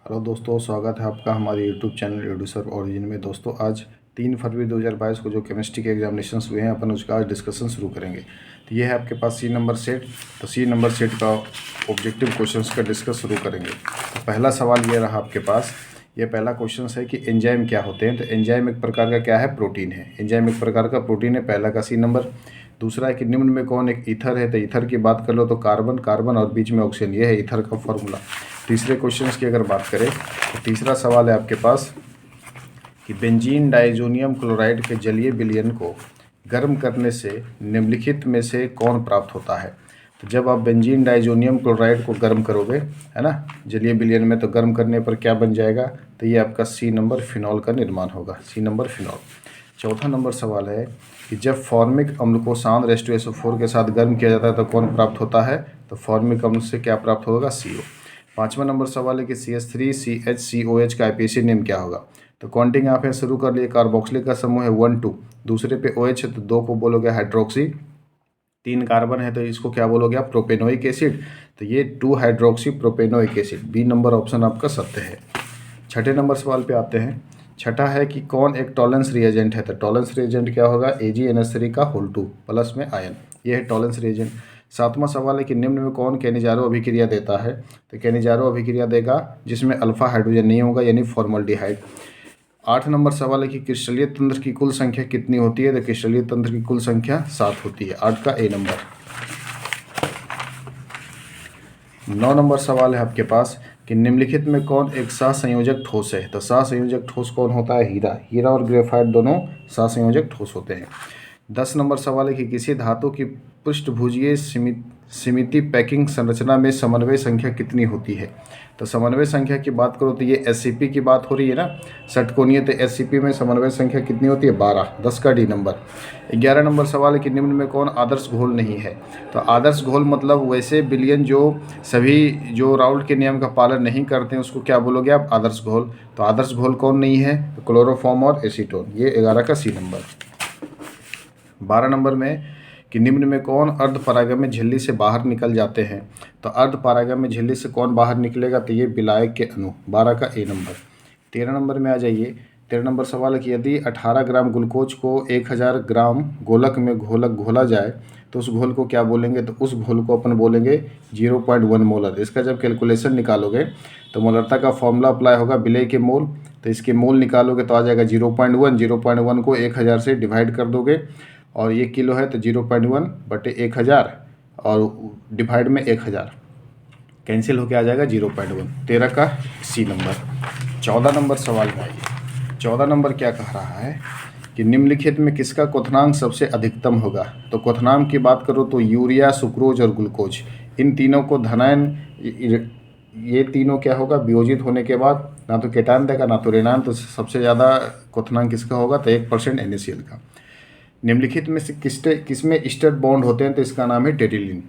Hello दोस्तों, स्वागत है आपका हमारे यूट्यूब चैनल एडुसर ओरिजिन में। दोस्तों, आज 3 फरवरी 2022 को जो केमिस्ट्री के एग्जामिनेशंस हुए हैं, अपन उसका आज डिस्कशन शुरू करेंगे। तो ये है आपके पास सी नंबर सेट। तो सी नंबर सेट का ऑब्जेक्टिव क्वेश्चंस का डिस्कस शुरू करेंगे। तो पहला सवाल ये रहा आपके पास। ये पहला क्वेश्चन है कि एंजाइम क्या होते हैं। तो एंजाइम एक प्रकार का क्या है? प्रोटीन है। एंजाइम एक प्रकार का प्रोटीन है, पहला का सी नंबर। दूसरा है कि निम्न में कौन एक ईथर है। तो ईथर की बात कर लो तो कार्बन, कार्बन और बीच में ऑक्सीजन, ये है ईथर का फॉर्मूला। तीसरे क्वेश्चंस की अगर बात करें तो तीसरा सवाल है आपके पास कि बेंजीन डाइजोनियम क्लोराइड के जलीय विलयन को गर्म करने से निम्नलिखित में से कौन प्राप्त होता है। तो जब आप बेंजीन डाइजोनियम क्लोराइड को गर्म करोगे, है ना, जलीय विलयन में, तो गर्म करने पर क्या बन जाएगा? तो ये आपका सी नंबर फिनॉल का निर्माण होगा, सी नंबर फिनॉल। चौथा नंबर सवाल है कि जब फॉर्मिक अम्ल को सांद्र H2SO4 के साथ गर्म किया जाता है तो कौन प्राप्त होता है? तो फॉर्मिक अम्ल से क्या प्राप्त होगा? CO। पाँचवा नंबर सवाल है कि CH3CHCOH का IPAC नेम क्या होगा। तो काउंटिंग यहाँ पे शुरू कर लिए। कार्बोक्सिलिक का समूह है 1 2, दूसरे पे OH है तो 2 को बोलोगे हाइड्रोक्सी, 3 कार्बन है तो इसको क्या बोलोगे आप? Propanoic acid. तो ये 2 hydroxy propanoic acid, B number option आपका सत्य है। छठे नंबर सवाल पे आते हैं। छठा है कि कौन एक टॉलेंस रिएजेंट है। तो टॉलेंस रिएजेंट क्या होगा? AgNH3 का होल 2 प्लस में आयन, ये है टॉलेंस रिएजेंट। सातवां सवाल है कि निम्न में कौन कैनिजारो अभिक्रिया देता है। तो कैनिजारो अभिक्रिया देगा जिसमें अल्फा हाइड्रोजन नहीं होगा, यानी फॉर्मल्डिहाइड। 8 नंबर सवाल है कि क्रिस्टलीय तंत्र की कुल संख्या कितनी होती है। तो क्रिस्टलीय तंत्र की कुल संख्या 7 होती है, 8 का A नंबर। 9 नंबर सवाल है आपके पास कि निम्नलिखित में कौन एक सहसंयोजक ठोस है। तो सहसंयोजक ठोस कौन होता है? हीरा। हीरा और ग्रेफाइट दोनों सहसंयोजक ठोस होते हैं। 10 नंबर सवाल है कि किसी धातु की पृष्ठभुजीय सिमिति पैकिंग संरचना में समन्वय संख्या कितनी होती है। तो समन्वय संख्या की बात करो तो ये SCP की बात हो रही है ना, षटकोणीय। तो SCP में समन्वय संख्या कितनी होती है? 12, 10 का D नंबर। 11 नंबर सवाल है कि निम्न में कौन आदर्श घोल नहीं है। तो आदर्श घोल मतलब वैसे विलयन जो सभी जो राउल्ट के नियम का पालन नहीं करते हैं उसको क्या बोलोगे आप? आदर्श घोल। तो आदर्श घोल कौन नहीं है? तो क्लोरोफॉर्म और एसीटोन, ये 11 का C नंबर। 12 नंबर में कि निम्न में कौन अर्धपरागम्य झिल्ली से बाहर निकल जाते हैं। तो अर्धपरागम्य झिल्ली से कौन बाहर निकलेगा? तो ये विलायक के अणु, 12 का A नंबर। 13 नंबर में आ जाइए। 13 नंबर सवाल है कि यदि 18 ग्राम ग्लूकोज को 1000 ग्राम गोलक में घोला जाए तो उस घोल को क्या बोलेंगे। तो उस घोल को अपन बोलेंगे 0.1 मोलर। इसका जब कैलकुलेशन निकालोगे तो मोलरता का फॉर्मूला अप्लाई होगा, विलेय के मोल। तो इसके मोल निकालोगे तो आ जाएगा 0.1। 0.1 को 1000 से डिवाइड कर दोगे और ये किलो है तो 0.1 बटे 1000 और डिवाइड में 1000 कैंसिल होके आ जाएगा 0.1। 13 का C नंबर। 14 नंबर सवाल में आइए। 14 नंबर क्या कह रहा है कि निम्नलिखित में किसका क्वथनांक सबसे अधिकतम होगा। तो क्वथनांक की बात करो तो यूरिया, सुक्रोज और ग्लूकोज, इन तीनों को धनायन, ये तीनों क्या होगा? वियोजित होने के बाद ना तो केटायन देगा ना तो ऋणायन। तो सबसे ज़्यादा क्वथनांक किसका होगा? तो 1% NaCl का। निम्नलिखित में से किसमें ईस्टर बॉन्ड होते हैं। तो इसका नाम है टेरिलीन।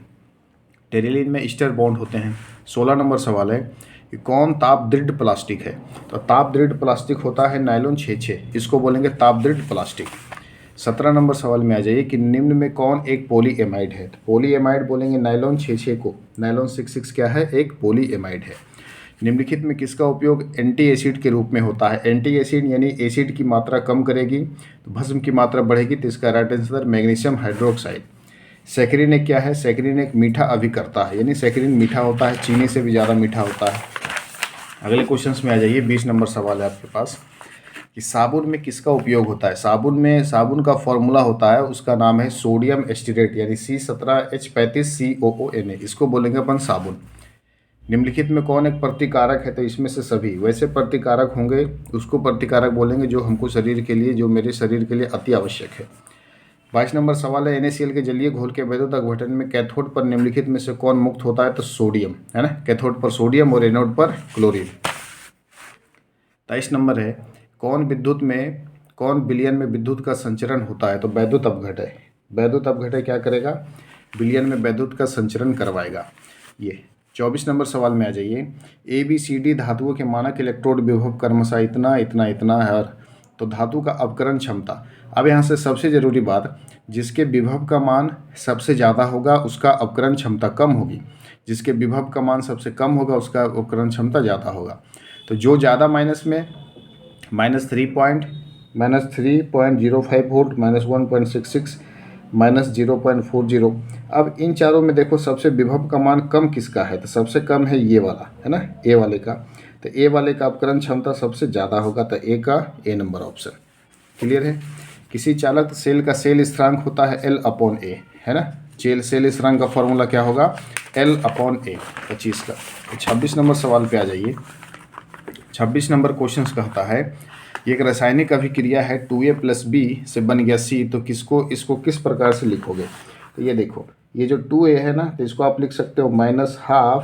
टेरिलीन में ईस्टर बॉन्ड होते हैं। 16 नंबर सवाल है कि कौन ताप दृढ़ प्लास्टिक है। तो ताप दृढ़ प्लास्टिक होता है नायलॉन 6/6, इसको बोलेंगे ताप दृढ़ प्लास्टिक। 17 नंबर सवाल में आ जाइए कि निम्न में कौन एक पॉलीएमाइड है। तो पॉलीएमाइड बोलेंगे नायलॉन 6/6 को। नायलॉन 6/6 क्या है? एक पॉलीएमाइड है। निम्नलिखित में किसका उपयोग एंटी एसिड के रूप में होता है। एंटी एसिड यानी एसिड की मात्रा कम करेगी तो भस्म की मात्रा बढ़ेगी। तो इसका right answer magnesium hydroxide. Saccharin एक क्या है? सैकरीन एक मीठा अभिकर्ता है, यानी सैकरीन मीठा होता है, चीनी से भी ज़्यादा मीठा होता है। अगले क्वेश्चंस में आ जाइए। 20 नंबर सवाल है आपके पास कि साबुन में किसका उपयोग होता है। साबुन का फॉर्मूला होता है, उसका नाम है सोडियम एस्टिरेट, यानी C17H35COONA, इसको बोलेंगे अपन साबुन। निम्नलिखित में कौन एक प्रतिकारक है। तो इसमें से सभी वैसे प्रतिकारक होंगे उसको प्रतिकारक बोलेंगे जो हमको शरीर के लिए, जो मेरे शरीर के लिए अति आवश्यक है। 22 नंबर सवाल है NaCl के जलीय घोल के वैद्युत अपघटन में कैथोड पर निम्नलिखित में से कौन मुक्त होता है। तो सोडियम, है ना, कैथोड पर सोडियम और एनोड पर क्लोरीन। 23 नंबर है कौन विलयन में विद्युत का संचरण होता है। तो वैद्युत अपघटय। वैद्युत अपघटय क्या करेगा? विलयन में वैद्युत का संचरण करवाएगा। ये 24 नंबर सवाल में आ जाइए। ABCD धातुओं के मानक इलेक्ट्रोड विभव क्रमशः इतना इतना इतना है। और तो धातु का अपकरण क्षमता। अब यहाँ से सबसे ज़रूरी बात, जिसके विभव का मान सबसे ज़्यादा होगा उसका अपकरण क्षमता कम होगी, जिसके विभव का मान सबसे कम होगा उसका अपकरण क्षमता ज़्यादा होगा। तो जो ज़्यादा माइनस में -3.05 वोल्ट, -1.66, -0.40। अब इन चारों में देखो सबसे विभव का मान कम किसका है, तो सबसे कम है ये वाला, है ना, ए वाले का। तो ए वाले का अपकरण क्षमता सबसे ज़्यादा होगा, तो ए का ए नंबर ऑप्शन। क्लियर है। किसी चालक सेल का सेल स्थिरांक होता है L/A, है ना। सेल स्थिरांक का फॉर्मूला क्या होगा, L/A 25 का। तो 26 नंबर सवाल पे आ जाइए। 26 नंबर क्वेश्चन कहता है एक रासायनिक अभिक्रिया है 2A + B से बन गया C, तो इसको किस प्रकार से लिखोगे। तो ये देखो, ये जो 2A है ना, तो इसको आप लिख सकते हो -12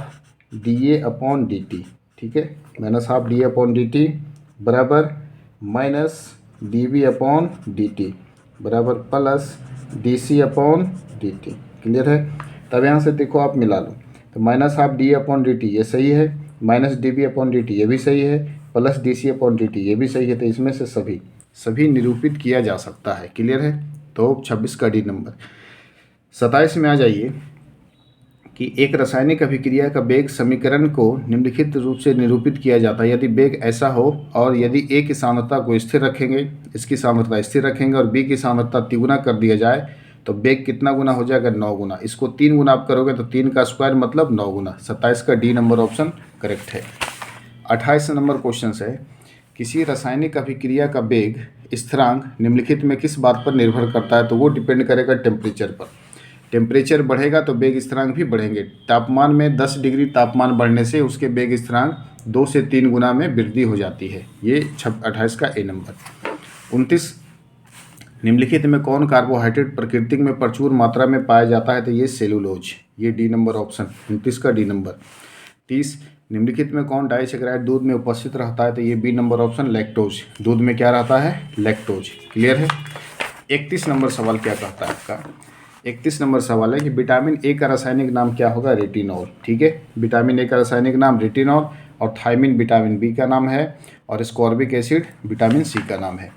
dA/dt, ठीक है। -12 dA/dt बराबर -dB/dt बराबर +dC/dt। क्लियर है। तब यहाँ से देखो आप मिला लो, तो -12 dA/dt ये सही है, -dB/dt ये भी सही है, +dC/dt ये भी सही है। तो इसमें से सभी निरूपित किया जा सकता है। क्लियर है। तो 26 का डी नंबर। 27 में आ जाइए कि एक रासायनिक अभिक्रिया का वेग समीकरण को निम्नलिखित रूप से निरूपित किया जाता है। यदि वेग ऐसा हो और यदि ए की सांद्रता को स्थिर रखेंगे, इसकी सांद्रता स्थिर रखेंगे और बी की सांद्रता तिगुना कर दिया जाए, तो वेग कितना गुना हो जाएगा, 9 गुना। इसको 3 गुना आप करोगे तो 3 का स्क्वायर मतलब 9 गुना। 27 का डी नंबर ऑप्शन करेक्ट है। 28 नंबर क्वेश्चन है किसी रासायनिक अभिक्रिया का वेग स्थिरांक निम्नलिखित में किस बात पर निर्भर करता है, तो वो डिपेंड करेगा टेम्परेचर पर। टेम्परेचर बढ़ेगा तो वेग स्थिरांक भी बढ़ेंगे। तापमान में 10 डिग्री तापमान बढ़ने से उसके वेग स्थिरांक 2 से 3 गुना में वृद्धि हो जाती है। ये 28 का ए नंबर। 29 निम्नलिखित में कौन कार्बोहाइड्रेट प्रकृति में प्रचुर मात्रा में पाया जाता है, तो ये सेलुलोज, ये डी नंबर ऑप्शन। 29 का डी नंबर। 30 निम्नलिखित में कौन डाइसैकेराइड दूध में उपस्थित रहता है, तो ये बी नंबर ऑप्शन, लैक्टोज। दूध में क्या रहता है, लैक्टोज। क्लियर है। 31 नंबर सवाल क्या कहता है आपका। 31 नंबर सवाल है कि विटामिन ए का रासायनिक नाम क्या होगा, रेटिनॉल। ठीक है, विटामिन ए का रासायनिक नाम रेटिनॉल, और थायमिन विटामिन बी का नाम है, और स्कॉर्बिक एसिड विटामिन सी का नाम है।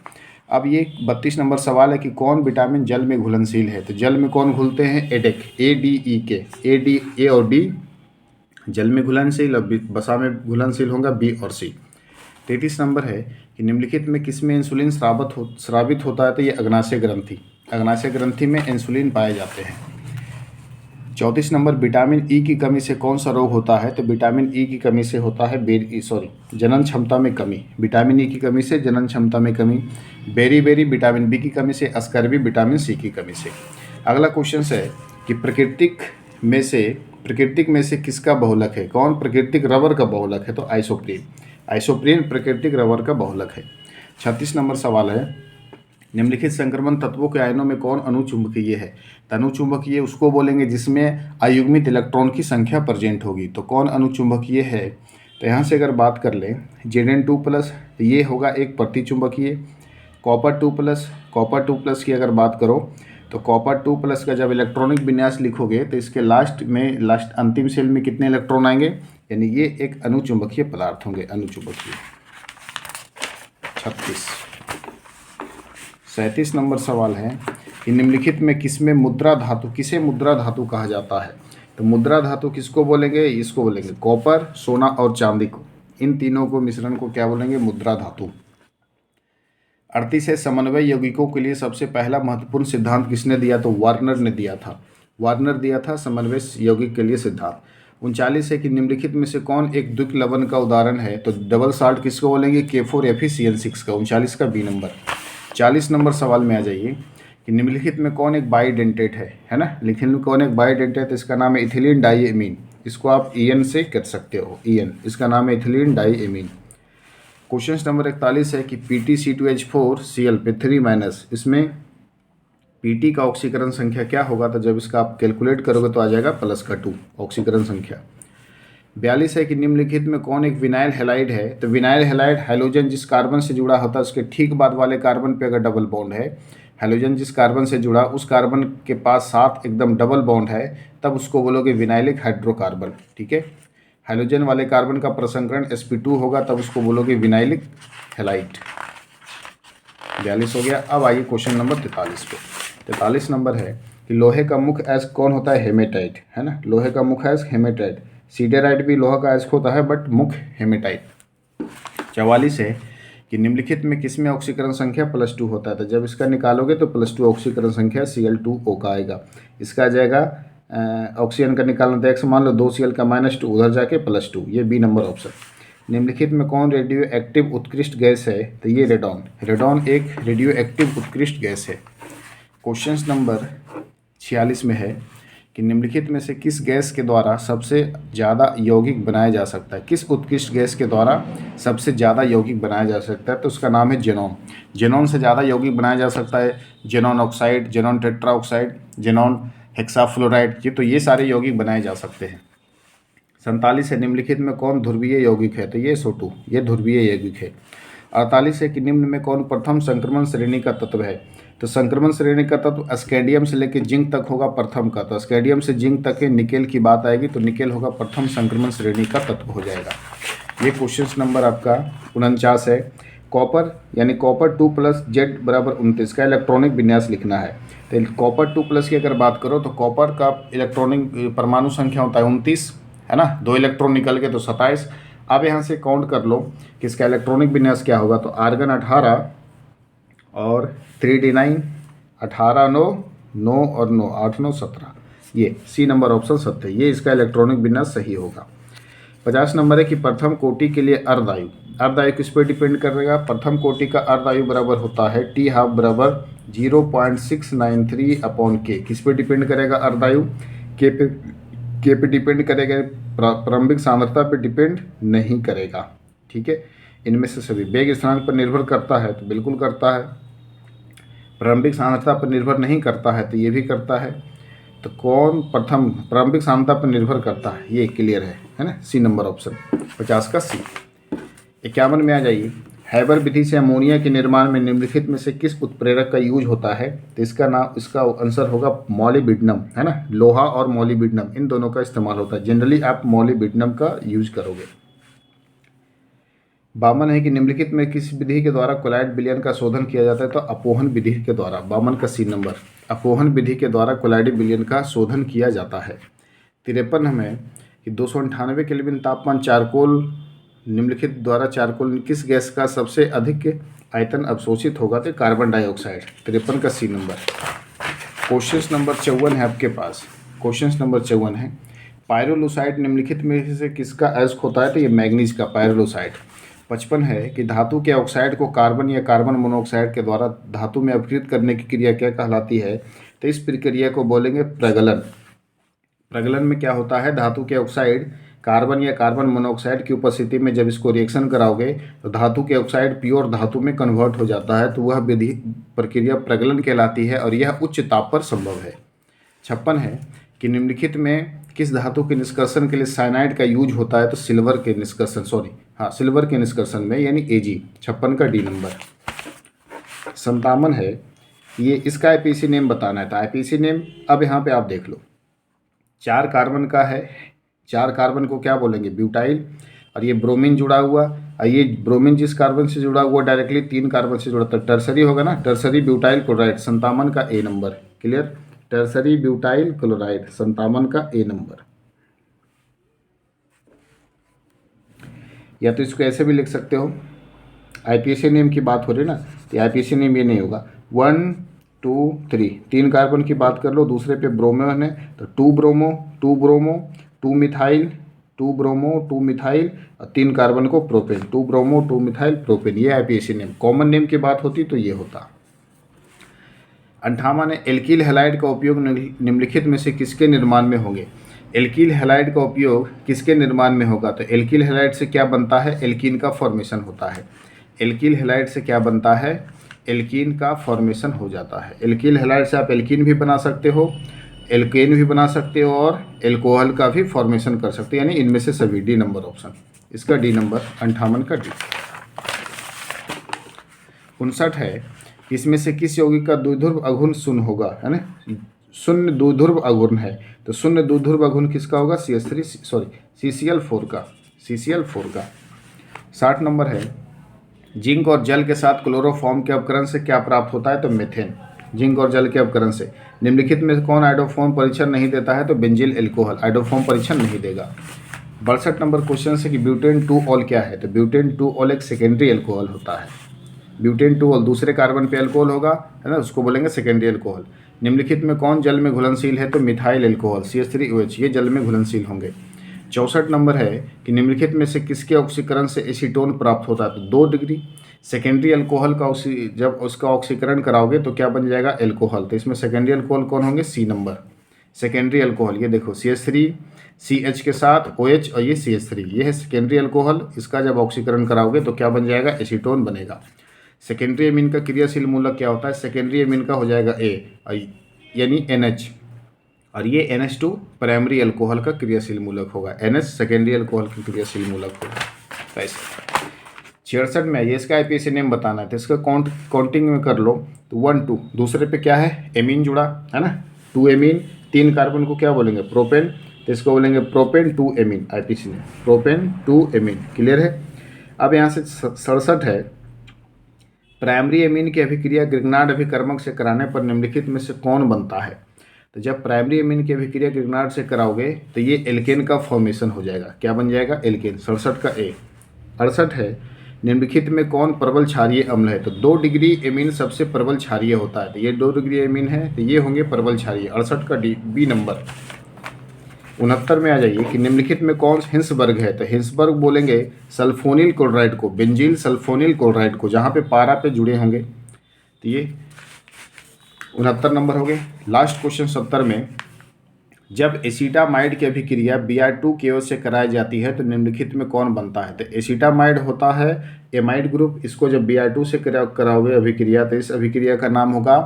अब ये 32 नंबर सवाल है कि कौन विटामिन जल में घुलनशील है, तो जल में कौन घुलते हैं, एडेक, ADEK, ए और डी जल में घुलनशील, और बसा में घुलनशील होगा बी और सी। 33 नंबर है कि निम्नलिखित में किसमें इंसुलिन स्रावित होता है, तो ये अग्नाशय ग्रंथि में इंसुलिन पाए जाते हैं। 34 नंबर विटामिन ई की कमी से कौन सा रोग होता है, तो विटामिन ई की कमी से होता है जनन क्षमता में कमी। विटामिन ई की कमी से जनन क्षमता में कमी। बेरी विटामिन बी की कमी से, अस्कर्बी विटामिन सी की कमी से। अगला क्वेश्चन है कि प्राकृतिक में से किसका बहुलक है, कौन प्राकृतिक रबर का बहुलक है, तो आइसोप्रीन प्राकृतिक रबर का बहुलक है। 36 नंबर सवाल है निम्नलिखित संक्रमण तत्वों के आयनों में कौन अणुचुंबकीय है, तो अणुचुंबकीय उसको बोलेंगे जिसमें अयुग्मित इलेक्ट्रॉन की संख्या प्रेजेंट होगी। तो कौन अणुचुंबकीय है, तो यहाँ से अगर बात कर लें Zn2+, तो ये होगा एक प्रतिचुंबकीय। कॉपर 2+ की अगर बात करो तो कॉपर 2+ का जब इलेक्ट्रॉनिक विन्यास लिखोगे तो इसके लास्ट अंतिम सेल में कितने इलेक्ट्रॉन आएंगे, यानी ये एक अणुचुंबकीय पदार्थ होंगे, अणुचुंबकीय। 37 नंबर सवाल है कि निम्नलिखित में किसे मुद्रा धातु कहा जाता है, तो मुद्रा धातु किसको बोलेंगे, इसको बोलेंगे कॉपर, सोना और चांदी को, इन तीनों को मिश्रण को क्या बोलेंगे, मुद्रा धातु। 38 है समन्वय यौगिकों के लिए सबसे पहला महत्वपूर्ण सिद्धांत किसने दिया, तो वार्नर ने दिया था समन्वय यौगिक के लिए सिद्धांत। 39 है कि निम्नलिखित में से कौन एक द्विक लवण का उदाहरण है, तो डबल साल्ट किसको बोलेंगे, K4FeCN6 का। 39 का बी नंबर। 40 नंबर सवाल में आ जाइए कि निम्नलिखित में कौन एक बाइडेंटेट है ना, लिखने में कौन एक बाइडेंटेट, तो इसका नाम है इथिलीन डाइएमीन। इसको आप EN से कर सकते हो, EN, इसका नाम है इथिलीन डाइएमीन। क्वेश्चन नंबर 41 है कि PtC2H4Cl पे 3-, इसमें Pt का ऑक्सीकरण संख्या क्या होगा, तो जब इसका आप कैलकुलेट करोगे तो आ जाएगा +2 ऑक्सीकरण संख्या। 42 है कि निम्नलिखित में कौन एक विनाइल हैलाइड है, तो विनाइल हैलाइड हाइड्रोजन जिस कार्बन से जुड़ा होता है उसके ठीक बाद वाले कार्बन पे अगर डबल बॉन्ड है, हाइड्रोजन जिस कार्बन से जुड़ा उस कार्बन के पास साथ एकदम डबल बॉन्ड है, तब उसको बोलोगे विनाइलिक हाइड्रोकार्बन। ठीक है, हाइड्रोजन वाले कार्बन का प्रसंकरण sp2 होगा, तब उसको बोलोगे विनाइलिक हैलाइड। 42 हो गया। अब आइए क्वेश्चन नंबर 43 पे। 43 नंबर है कि लोहे का मुख्य अयस्क कौन होता है, हेमेटाइट, है ना, लोहे का मुख्य अयस्क हेमेटाइट। सीडेराइट भी लोहा का अयस्क होता है बट मुख्य हेमेटाइट। 44 है कि निम्नलिखित में किसमें ऑक्सीकरण संख्या +2 होता है। तो जब इसका निकालोगे तो +2 ऑक्सीकरण संख्या Cl2O का आएगा। इसका आ जाएगा ऑक्सीजन का निकालना तो X मान लो, 2Cl का -2 उधर जाके +2, ये बी नंबर ऑप्शन। निम्नलिखित में कौन रेडियो एक्टिव उत्कृष्ट गैस है। तो ये रेडॉन। रेडॉन एक रेडियो एक्टिव उत्कृष्ट गैस है। क्वेश्चन नंबर 46 में है कि निम्नलिखित में से किस गैस के द्वारा सबसे ज़्यादा यौगिक बनाया जा सकता है। किस उत्कृष्ट गैस के द्वारा सबसे ज़्यादा यौगिक बनाया जा सकता है। तो उसका नाम है जेनॉन। जेनॉन से ज़्यादा यौगिक बनाया जा सकता है। Xenon oxide, xenon tetra oxide, xenon hexafluoride, ये सारे यौगिक बनाए जा सकते हैं। 47 है निम्नलिखित में कौन ध्रुवीय यौगिक है। तो ये SO2, ये ध्रुवीय यौगिक है। 48 है कि निम्न में कौन प्रथम संक्रमण श्रेणी का तत्व है। तो संक्रमण श्रेणी का तत्व स्कैंडियम से लेकर जिंक तक होगा प्रथम का। तो स्कैंडियम से जिंक तक है। निकेल की बात आएगी तो निकेल होगा प्रथम संक्रमण श्रेणी का तत्व हो जाएगा। ये क्वेश्चन नंबर आपका 49 है। कॉपर यानी कॉपर 2+ Z = 29 का इलेक्ट्रॉनिक विन्यास लिखना है। तो कॉपर 2+ की अगर बात करो तो कॉपर का इलेक्ट्रॉनिक परमाणु संख्या होता है 29, है ना। 2 इलेक्ट्रॉन निकल के तो 27। अब यहाँ से काउंट कर लो कि इसका इलेक्ट्रॉनिक विन्यास क्या होगा। तो आर्गन 18 और 3D9, 18 9 और 9 8 9 17, ये सी नंबर ऑप्शन सत्य है। ये इसका इलेक्ट्रॉनिक विन्यास सही होगा। 50 नंबर है कि प्रथम कोटि के लिए अर्धआयु। अर्धआयु किस पर डिपेंड करेगा। प्रथम कोटि का अर्धआयु बराबर होता है T12 = 0.693/K। किस पे डिपेंड करेगा अर्धआयु। के पे डिपेंड करेगा, प्रारंभिक सांद्रता पे डिपेंड नहीं करेगा। ठीक है, इनमें से सभी। वेग स्थिरांक पर निर्भर करता है तो बिल्कुल करता है। प्रारंभिक सांद्रता पर निर्भर नहीं करता है तो ये भी करता है। तो कौन प्रथम प्रारंभिक सांद्रता पर निर्भर करता है, ये क्लियर है ना। सी नंबर ऑप्शन 50 का सी। 51 में आ जाइए। हैबर विधि से अमोनिया के निर्माण में निम्नलिखित में से किस उत्प्रेरक का यूज होता है। तो इसका आंसर होगा मॉलिब्डिनम, है ना। लोहा और मॉलिब्डिनम इन दोनों का इस्तेमाल होता है। जनरली आप मॉलिब्डिनम का यूज करोगे। 52 है कि निम्नलिखित में किस विधि के द्वारा कोलाइड विलयन का शोधन किया जाता है। तो अपोहन विधि के द्वारा। 52 का सी नंबर। अपोहन विधि के द्वारा कोलाइड विलयन का शोधन किया जाता है। 53 में कि 298 केल्विन तापमान चारकोल, निम्नलिखित द्वारा चारकोल किस गैस का सबसे अधिक आयतन अवशोषित होगा। तो कार्बन डाइऑक्साइड। 53 का सी नंबर। क्वेश्चन नंबर 54 है आपके पास। क्वेश्चन नंबर 54 है पायरोलुसाइड निम्नलिखित में से किसका अयस्क होता है। तो ये मैग्नीज का पायरोलुसाइड। 55 है कि धातु के ऑक्साइड को कार्बन या कार्बन मोनोऑक्साइड के द्वारा धातु में अपघृत करने की क्रिया क्या कहलाती है। तो इस प्रक्रिया को बोलेंगे प्रगलन। प्रगलन में क्या होता है, धातु के ऑक्साइड कार्बन या कार्बन मोनोऑक्साइड की उपस्थिति में जब इसको रिएक्शन कराओगे तो धातु के ऑक्साइड प्योर धातु में कन्वर्ट हो जाता है। तो वह विधि प्रक्रिया प्रगलन कहलाती है और यह उच्च ताप पर संभव है। 56 है कि निम्नलिखित में किस धातु के निष्कर्षण के लिए साइनाइड का यूज होता है। तो सिल्वर के निष्कर्षण, सिल्वर के निष्कर्षण में यानी Ag। 56 का डी नंबर। 57 है ये इसका आईपीसी नेम बताना है। तो आईपीसी नेम अब यहाँ पे आप देख लो, 4 कार्बन का है। 4 कार्बन को क्या बोलेंगे, ब्यूटाइल। और ये ब्रोमीन जुड़ा हुआ, और ये ब्रोमीन जिस कार्बन से जुड़ा हुआ डायरेक्टली 3 कार्बन से जुड़ा, तो टर्सरी होगा ना, टर्सरी ब्यूटाइल क्लोराइड। 57 का A number. Clear, tertiary butyl chloride 57 का ए नंबर। या तो इसको ऐसे भी लिख सकते हो, आईपीसी नेम की बात हो रही है ना, तो आईपीसी नेम ये नहीं होगा। 1 2 3 3 कार्बन की बात कर लो, दूसरे पे ब्रोमोन है तो 2 bromo 2 bromo 2 methyl 2 bromo 2 methyl और 3 कार्बन को प्रोपेन, 2 ब्रोमो 2 मिथाइल प्रोपेन। ये आईपीसी नेम। कॉमन नेम की बात होती तो ये होता। 58 है एल्किल हैलाइड का उपयोग निम्नलिखित में से किसके निर्माण में होंगे। एल्किल हैलाइड का उपयोग किसके निर्माण में होगा। तो एल्किल हैलाइड से क्या बनता है, एल्कीन का फॉर्मेशन होता है। एल्किल हैलाइड से क्या बनता है, एल्कीन का फॉर्मेशन हो जाता है। एल्किल हैलाइड से आप एल्कीन भी बना सकते हो, एल्केन भी बना सकते हो और एल्कोहल का भी फॉर्मेशन कर सकते हो, यानी इनमें से सभी। डी नंबर ऑप्शन इसका डी नंबर। 58 का डी। 59 है इसमें से किस यौगिक का द्विध्रुव अघूर्ण शून्य होगा, है ना। शून्य द्विध्रुव अघूर्ण है तो शून्य द्विध्रुव अघूर्ण किसका होगा, CCl4 का। CCl4 का। 60 नंबर है जिंक और जल के साथ क्लोरोफॉर्म के अपकरण से क्या प्राप्त होता है। तो मेथेन। जिंक और जल के अपकरण से निम्नलिखित में कौन आइडोफॉर्म परीक्षण नहीं देता है। तो बेंजील एल्कोहल आइडोफॉर्म परीक्षण नहीं देगा। 62 नंबर क्वेश्चन है कि ब्यूटेन 2 ऑल क्या है? तो ब्यूटेन 2 ऑल एक सेकेंडरी अल्कोहल होता है। ब्यूटेन 2 ऑल दूसरे कार्बन पे अल्कोहल होगा, है ना, उसको बोलेंगे सेकेंडरी अल्कोहल। निम्नलिखित में कौन जल में घुलनशील है? तो मिथाइल अल्कोहल CH3OH, ये जल में घुलनशील होंगे। 64 नंबर है कि निम्नलिखित में से किसके ऑक्सीकरण से एसीटोन प्राप्त होता है? तो 2 डिग्री। सेकेंडरी अल्कोहल का जब उसका ऑक्सीकरण कराओगे तो क्या बन जाएगा? एल्कोहल। तो इसमें सेकेंडरी अल्कोहल कौन होंगे? C number secondary alcohol. ये देखो CH3 CH के साथ OH और ये CH3, ये है सेकेंडरी अल्कोहल। इसका जब ऑक्सीकरण कराओगे तो क्या बन जाएगा? एसीटोन बनेगा। सेकेंडरी एमीन का क्रियाशील मूलक क्या होता है? सेकेंडरी एमीन का हो जाएगा A, यानी NH, और ये NH2 प्राइमरी अल्कोहल का क्रियाशील मूलक होगा। NH सेकेंडरी अल्कोहल का क्रियाशील मूलक होगा। ऐसे 66 में आइए, इसका IPAC नेम बताना है। तो इसका काउंटिंग में कर लो तो 1 2, दूसरे पे क्या है? एमीन जुड़ा है ना, 2 एमीन, 3 कार्बन को क्या बोलेंगे? प्रोपेन। तो इसको बोलेंगे प्रोपेन 2 एमीन। IPAC ने प्रोपेन 2 एमीन। क्लियर है? अब यहाँ से 67 है, प्राइमरी एमीन की अभिक्रिया ग्रिग्नार्ड अभिकर्मक से कराने पर निम्नलिखित में से कौन बनता है? तो जब प्राइमरी एमीन की अभिक्रिया ग्रिग्नार्ड से कराओगे तो ये एल्केन का फॉर्मेशन हो जाएगा। क्या बन जाएगा? एल्केन। 67 का A। 68 है, निम्नलिखित में कौन प्रबल क्षारीय अम्ल है? तो 2 डिग्री एमीन सबसे प्रबल क्षारीय होता है। तो ये 2 डिग्री एमीन है, तो ये होंगे प्रबल क्षारीय। 68 का B नंबर। 69 में आ जाइए कि निम्नलिखित में कौन हिंसबर्ग है? तो हिंसबर्ग बोलेंगे सल्फोनिल क्लोराइड को, बेंजील सल्फोनिल क्लोराइड को, जहाँ पे पारा पे जुड़े होंगे। तो ये 69 नंबर हो गए। लास्ट क्वेश्चन 70 में, जब एसीटामाइड की अभिक्रिया Br2KO से कराई जाती है तो निम्नलिखित में कौन बनता है? तो एसीटामाइड होता है एमाइड ग्रुप। इसको जब Br2 से कराओगे अभिक्रिया तो इस अभिक्रिया का नाम होगा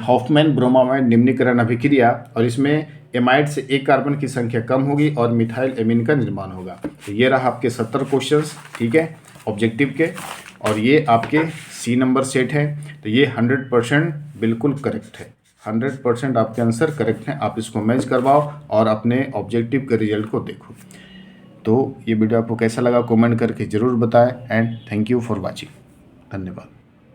हॉफमैन ब्रोमामाइड निम्नीकरण अभिक्रिया, और इसमें एमाइड से एक कार्बन की संख्या कम होगी और मिथाइल एमीन का निर्माण होगा। तो ये रहा आपके 70 क्वेश्चंस, ठीक है, ऑब्जेक्टिव के, और ये आपके C नंबर सेट है। तो ये 100% बिल्कुल करेक्ट है। 100% आपके आंसर करेक्ट हैं। आप इसको मैच करवाओ और अपने ऑब्जेक्टिव के रिजल्ट को देखो। तो ये वीडियो आपको कैसा लगा कमेंट करके ज़रूर बताएं, and thank you for watching. धन्यवाद।